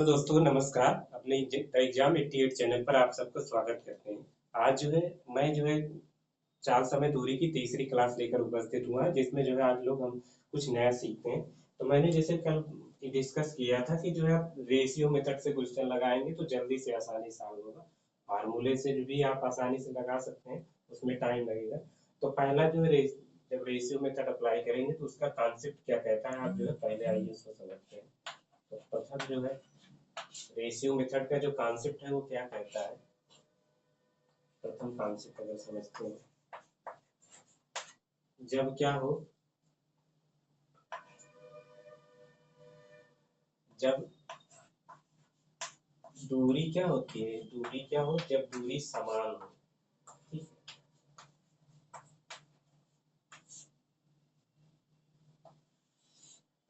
तो दोस्तों नमस्कार। अपने एग्जाम 88 चैनल पर आप सबका स्वागत करते हैं। आज मैं 4 समय दूरी की तीसरी क्लास लेकर उपस्थित हुआ, जिसमें आज लोग हम कुछ नया सीखते हैं। तो मैंने जैसे कल डिस्कस किया था कि आप रेशियो मेथड से क्वेश्चन लगाएंगे तो जल्दी से आसानी सॉल्व होगा। फार्मूले से भी आप आसानी से लगा सकते हैं, उसमें टाइम लगेगा। तो पहला जब रेशियो मेथड अप्लाई करेंगे तो उसका कॉन्सेप्ट क्या कहता है, आप पहले आइए उसको समझते हैं। तो प्रथम रेशियो मेथड का जो कॉन्सेप्ट है वो क्या कहता है, प्रथम कॉन्सेप्ट अगर समझते हैं। जब क्या हो, जब दूरी क्या होती है, दूरी क्या हो जब दूरी समान हो। ठीक है,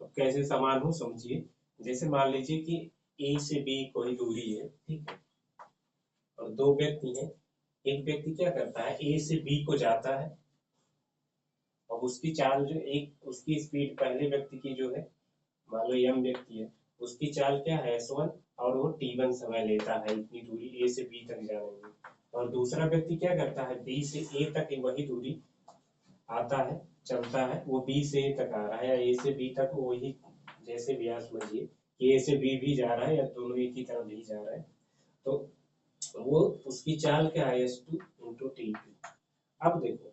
तो कैसे समान हो समझिए। जैसे मान लीजिए कि ए से बी कोई दूरी है, ठीक है, और दो व्यक्ति हैं। एक व्यक्ति क्या करता है, ए से बी को जाता है और उसकी चाल एक उसकी स्पीड पहले व्यक्ति की मान लो यम व्यक्ति है, उसकी चाल क्या है S1, और वो T1 समय लेता है इतनी दूरी A से B तक जाने में। और दूसरा व्यक्ति क्या करता है, B से A तक वही दूरी आता है, चलता है, वो B से A तक आ रहा है या A से B तक वही, जैसे भी आप समझिए कि A से B भी जा रहा है या दोनों एक ही तरफ भी जा रहे हैं। तो वो उसकी चाल क्या है, S2 into T2। अब देखो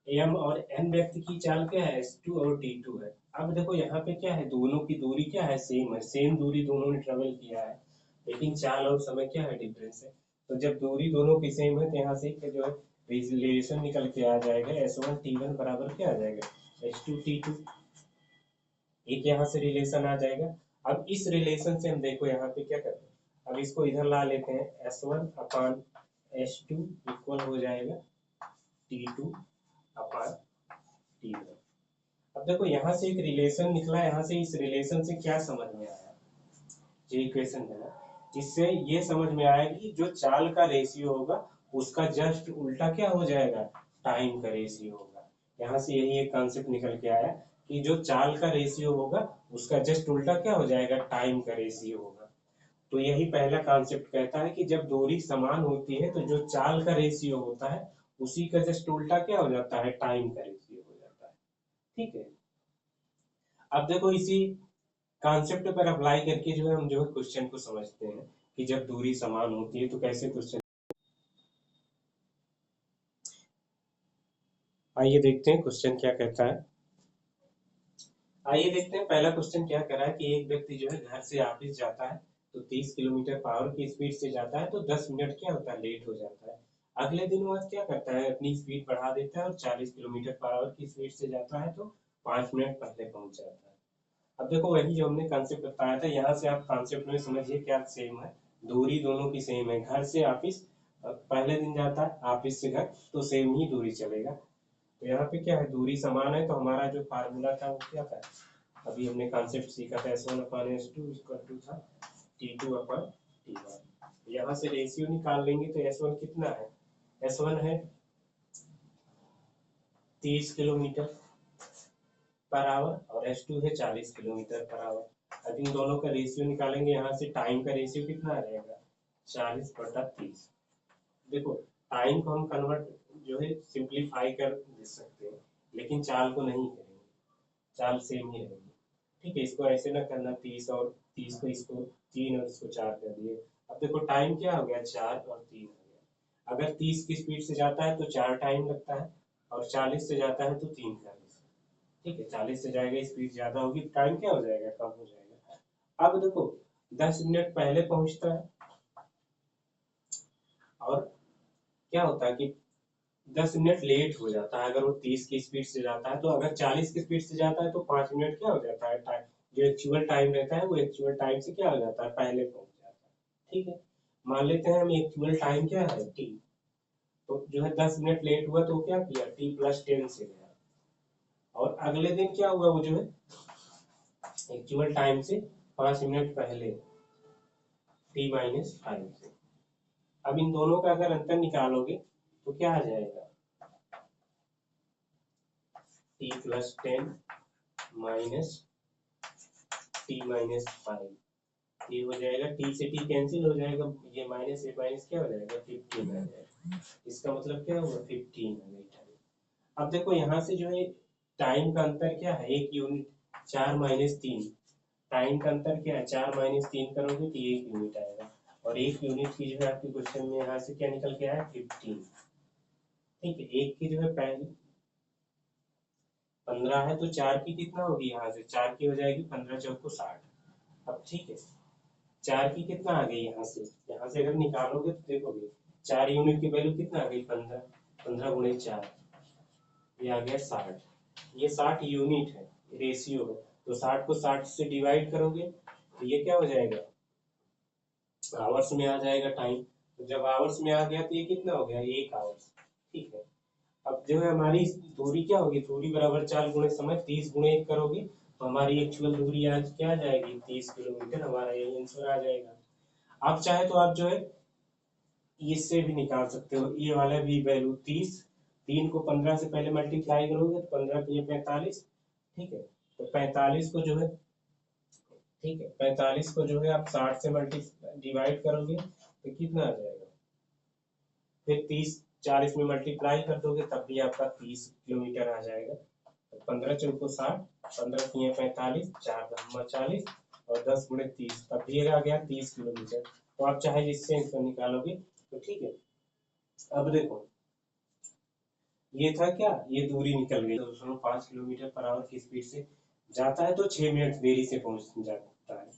एम और एन व्यक्ति की चाल क्या है, S2 और T2 है। अब देखो यहाँ पे क्या है, दोनों की दूरी क्या है, सेम है, सेम दूरी दोनों ने ट्रेवल किया है, लेकिन चाल और समय क्या है, डिफरेंस है। तो जब दूरी दोनों की सेम है तो यहाँ से रिलेशन निकल के आ जाएगा, S1 T1 बराबर क्या आ जाएगा, S2 T2। एक यहाँ से रिलेशन आ जाएगा। अब इस रिलेशन से हम देखो यहाँ पे क्या करते हैं, अब इसको इधर ला लेते हैं, S1/S2 इक्वल हो जाएगा T2/T1। अब देखो यहाँ से एक रिलेशन निकला, यहाँ से इस रिलेशन से क्या समझ में आया, ये इक्वेशन है ना, इससे ये समझ में आया कि जो चाल का रेशियो होगा उसका जस्ट उल्टा क्या हो जाएगा, टाइम का रेशियो होगा। यहाँ से यही एक कॉन्सेप्ट निकल के आया कि जो चाल का रेशियो होगा उसका जस्ट उल्टा क्या हो जाएगा, टाइम का रेशियो होगा। तो यही पहला कॉन्सेप्ट कहता है कि जब दूरी समान होती है तो जो चाल का रेशियो होता है उसी का जस्ट उल्टा क्या हो जाता है, टाइम का रेशियो हो जाता है। ठीक है, अब देखो इसी कॉन्सेप्ट पर अप्लाई करके हम क्वेश्चन को समझते हैं कि जब दूरी समान होती है तो कैसे क्वेश्चन। आइए देखते हैं क्वेश्चन क्या कहता है। आइए देखते हैं पहला क्वेश्चन क्या कह रहा है कि एक व्यक्ति घर से ऑफिस जाता है तो 30 किलोमीटर पर आवर की स्पीड से जाता है तो 10 मिनट क्या होता है, लेट हो जाता है। अगले दिन वह क्या करता है, अपनी स्पीड बढ़ा देता है और 40 किलोमीटर पर आवर की स्पीड से जाता है तो 5 मिनट पहले पहुंच जाता है। अब देखो वही जो हमने कॉन्सेप्ट बताया था, यहाँ से आप कॉन्सेप्ट में समझिए क्या सेम है, दूरी दोनों की सेम है। घर से ऑफिस पहले दिन जाता है, ऑफिस से घर तो सेम ही दूरी चलेगा। तो यहाँ पे क्या है, दूरी समान है, तो हमारा जो फार्मूला था वो क्या था, अभी हमने कॉन्सेप्ट सीखा था, S1/S2 इक्वल टू था T2/T1। यहाँ से रेशियो निकाल लेंगे तो S1 कितना है, S1 है 30 किलोमीटर पर आवर और S2 है 40 किलोमीटर पर आवर। अब इन दोनों का रेशियो निकालेंगे, यहाँ से टाइम का रेशियो कितना आ जाएगा, 40/30। देखो टाइम को हम कन्वर्ट सिंप्लीफाई कर दे सकते हैं, लेकिन चाल को नहीं करेंगे, चाल सेम ही रहेगी। ठीक है, इसको ऐसे ना करना, 30 और 30 को इसको 3 और इसको 4 कर दिए। अब देखो टाइम क्या हो गया, 4 और 3 हो गया। अगर 30 की स्पीड से जाता है तो 4 टाइम लगता है और 40 से जाता है तो 3 का। ठीक है, 40 से जाएगा स्पीड ज्यादा होगी, टाइम क्या हो जाएगा, कम हो जाएगा। अब देखो 10 मिनट पहले पहुंचता है, और क्या होता है कि 10 मिनट लेट हो जाता है। अगर वो 30 की स्पीड से जाता है तो अगर 40 की स्पीड से जाता है तो 5 मिनट क्या हो जाता है, टाइम जो एक्चुअल टाइम रहता है वो एक्चुअल टाइम से क्या हो जाता है, पहले पहुंच जाता है। ठीक है, मान लेते हैं हम एक्चुअल टाइम क्या है, टी। तो 10 मिनट लेट हुआ तो क्या किया, T+10 से गया। और अगले दिन क्या हुआ, वो एक्चुअल टाइम से 5 मिनट पहले T-5 से। अब इन दोनों का अगर अंतर निकालोगे तो क्या आ जाएगा, T+10 माइनस t माइनस 5, ये हो जाएगा t से t कैंसिल हो जाएगा, ये माइनस ए माइनस क्या हो जाएगा 15 आ जाएगा। इसका मतलब क्या होगा 15 आ गई टाइम। अब देखो यहाँ से जो है टाइम का अंतर क्या है, 1 यूनिट, 4 माइनस 3, टाइम का अंतर क्या है, 4 माइनस 3 करोगे तो 1 यूनिट आएगा, और 1 यूनिट की जो है आपके क्वेश्चन में यहाँ से क्या निकल के आया 15। ठीक है, एक की जो है पहली 15 है तो 4 की कितना होगी, यहाँ से 4 की हो जाएगी 15 चौको 60। अब ठीक है, 4 की कितना आ गई यहाँ से अगर निकालोगे तो देखोगे 4 यूनिट की वैल्यू कितना आ गई 15, 15 गुणे 4, ये आ गया 60। ये 60 यूनिट है, रेशियो है, तो 60 को 60 से डिवाइड करोगे तो ये क्या हो जाएगा, आवर्स में आ जाएगा टाइम। तो जब आवर्स में आ गया तो ये कितना हो गया 1 आवर्स। ठीक है, अब जो है हमारी दूरी क्या होगी, दूरी बराबर 4 गुणे समय, 30 गुणे 1 करोगे तो हमारी एक्चुअल दूरी आज क्या आ जाएगी 30 किलोमीटर, हमारा ये आंसर आ जाएगा। आप चाहे तो आप जो है इससे भी निकाल सकते हो, ये वाला भी वैल्यू 30, 3 को 15 से पहले मल्टीप्लाई करोगे तो 15 के 45। ठीक है, तो 45 को जो है, ठीक है 45 को जो है आप 60 से डिवाइड करोगे तो कितना आ जाएगा, फिर 30 40 में मल्टीप्लाई कर दोगे तब भी आपका 30 किलोमीटर आ जाएगा। तो 15 चौको 60, 15 तिया 45, 4 दस 40 और 10 गुणे 30, तब भी आ गया 30 किलोमीटर। तो आप चाहे जिससे आंसर निकालोगे तो ठीक है। अब देखो ये था क्या, ये दूरी निकल गई, 2.5 किलोमीटर पर आवर की स्पीड से जाता है तो 6 मिनट देरी से पहुंच जाता है।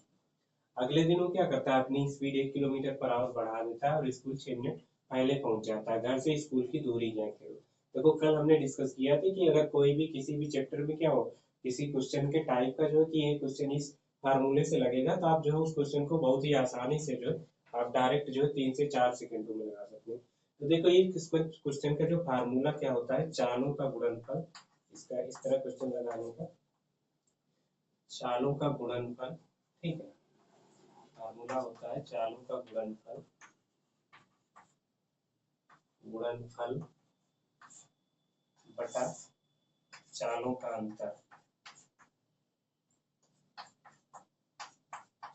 अगले दिन वो क्या करता है, अपनी स्पीड 1 किलोमीटर पर आवर बढ़ा देता है और स्कूल 6 मिनट पहले पहुंच जाता है, घर से स्कूल की दूरी ज्ञात करो। देखो कल हमने डिस्कस किया था कि अगर कोई भी किसी भी चैप्टर में क्या हो, किसी क्वेश्चन के टाइप का जो है कि ये क्वेश्चन इस फार्मूले से लगेगा तो आप जो है उस क्वेश्चन को बहुत ही आसानी से जो है आप डायरेक्ट जो है 3 से 4 सेकंडों में लगा सकते हैं। तो देखो ये क्वेश्चन का जो फार्मूला क्या होता है, चालों का गुणनफल, इसका इस तरह क्वेश्चन लगाने का, चालों का गुणनफल। ठीक है, फार्मूला होता है चालों का गुणनफल, गुणनफल बटा चालों का अंतर,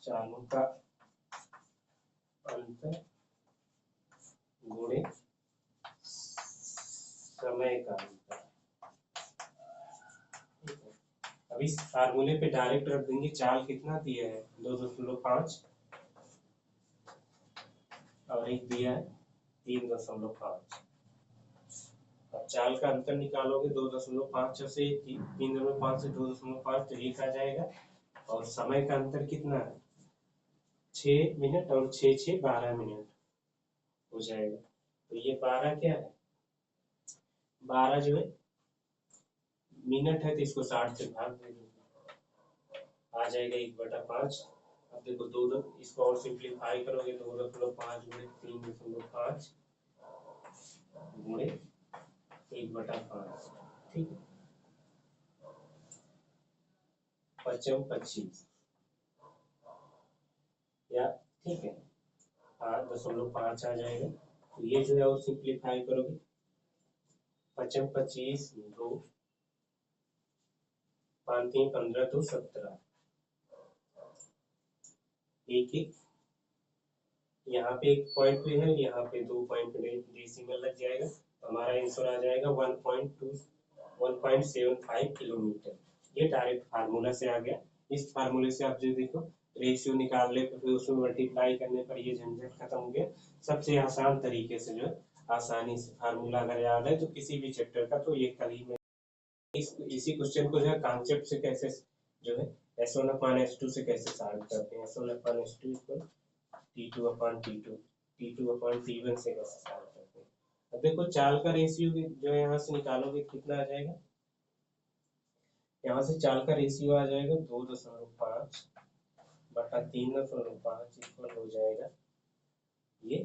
चालों का अंतर गुणे समय का अंतर। अब इस फार्मूले पे डायरेक्ट रख देंगे, चाल कितना दिया है 2.5 और एक दिया है 3.5। अब चाल का अंतर निकालोगे 2.5 से 3.5 से 2.5 तो 1 आ जाएगा, और समय का अंतर कितना है 6 मिनट और 6 6 12 मिनट हो जाएगा। तो ये 12 क्या है, 12 जो है मिनट है तो इसको 60 से भाग दे दो, आ जाएगा 1/5। अब देखो दो इसको और सिंप्लीफाई करोगे, 2.5 गुणे 3.5 गुणे 1/5। ठीक है, 5 25 या ठीक है 8.5 आ जाएगा। तो ये जो है और सिंप्लीफाई करोगे, 5 25 2 5 3 15 2 17, एक एक यहाँ पे एक पॉइंट पे है, यहाँ पे 2 पॉइंट पे डेसिमल लग जाएगा, तो हमारा आंसर आ जाएगा 1.75 किलोमीटर। ये डायरेक्ट फार्मूला से आ गया। इस फार्मूले से आप जो देखो रेशियो निकाल ले, फिर उसमें मल्टीप्लाई करने पर ये झंझट खत्म हो गया। सबसे आसान तरीके से जो है आसानी से फार्मूला अगर याद है तो किसी भी चैप्टर का, तो ये कल ही में इसी क्वेश्चन को जो है कॉन्सेप्ट से कैसे जो है S1/S2 से कैसे सॉल्व करते हैं, S1/S2 इक्वल T2/T2, T2/T1 से कैसे सॉल्व करते हैं। अब देखो चाल का रेशियो जो है यहाँ से निकालोगे कितना आ जाएगा, यहाँ से चाल का रेशियो आ जाएगा 2.5 बटा 3.5 इक्वल हो जाएगा ये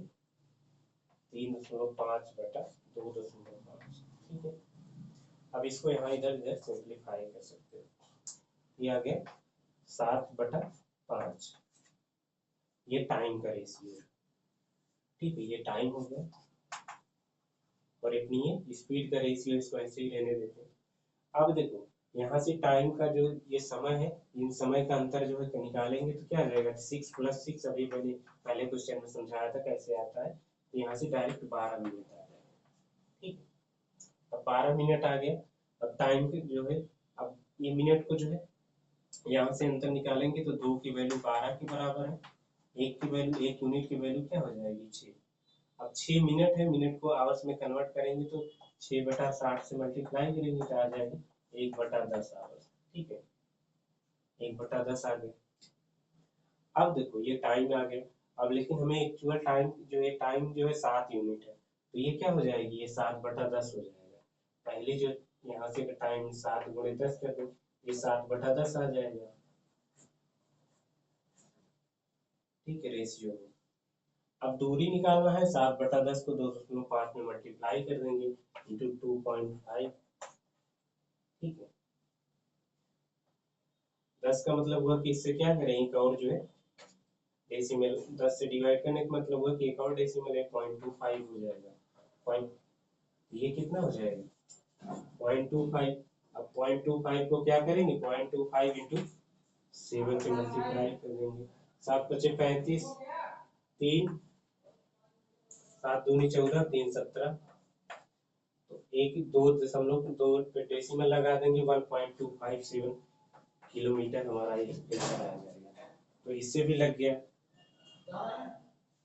3.5 बटा 2.5। ठीक है, अब इसको यहाँ इधर इधर सिंप्लीफाई कर सकते हो, ये आ गया 7/5, ये टाइम का रेशियो है। ठीक है, ये टाइम हो गया, और अपनी ये स्पीड का रेशियो, इसको ऐसे ही रहने देते हैं। अब देखो यहाँ से टाइम का जो ये समय है, इन समय का अंतर जो है निकालेंगे तो क्या आ जाएगा, 6 + 6, अभी मैंने पहले क्वेश्चन में समझाया था कैसे आता है। तो यहाँ से डायरेक्ट 12 मिनट आ जाएगा। ठीक, अब 12 मिनट आ गया। अब टाइम के जो है, अब ये मिनट को जो है यहाँ से अंतर निकालेंगे तो 2 की वैल्यू 12 के बराबर है, 1 की वैल्यू, 1 यूनिट की वैल्यू क्या हो जाएगी, 6। अब 6 मिनट है, मिनट को आवर्स में कन्वर्ट करेंगे तो 6/60 से मल्टीप्लाई करेंगे तो आ जाएगा 1/10 आवर्स। ठीक है, 1/10 आ गया। अब देखो ये टाइम आ गया। अब लेकिन हमें एक्चुअल टाइम जो है, टाइम जो है 7 यूनिट है, तो ये क्या हो जाएगी, ये 7/10 हो जाएगा। पहले जो यहाँ से टाइम 7 × 10 कर दो, ये 7/10 आ जाएगा। ठीक है, रेशियो में। अब दूरी निकालना है, 7/10 को 2.5 में मल्टीप्लाई कर देंगे इंटू 2.5। ठीक है, 10 का मतलब हुआ कि इससे क्या करें, एक और जो है डेसिमल, 10 से डिवाइड करने का मतलब हुआ कि एक और डेसिमल है, 0.25 हो जाएगा। पॉइंट, ये कितना हो जाएगा, 0.25। अब 0.25 को क्या करेंगे, 0.25 इंटू 7 से मल्टीप्लाई कर देंगे। 7 × 5 = 35, 3 7 दूनी 14, 3 17। तो एक 2.2 पे डेसिमल लगा देंगे, 1.257 किलोमीटर हमारा ये आंसर आ जाएगा। तो इससे भी लग गया।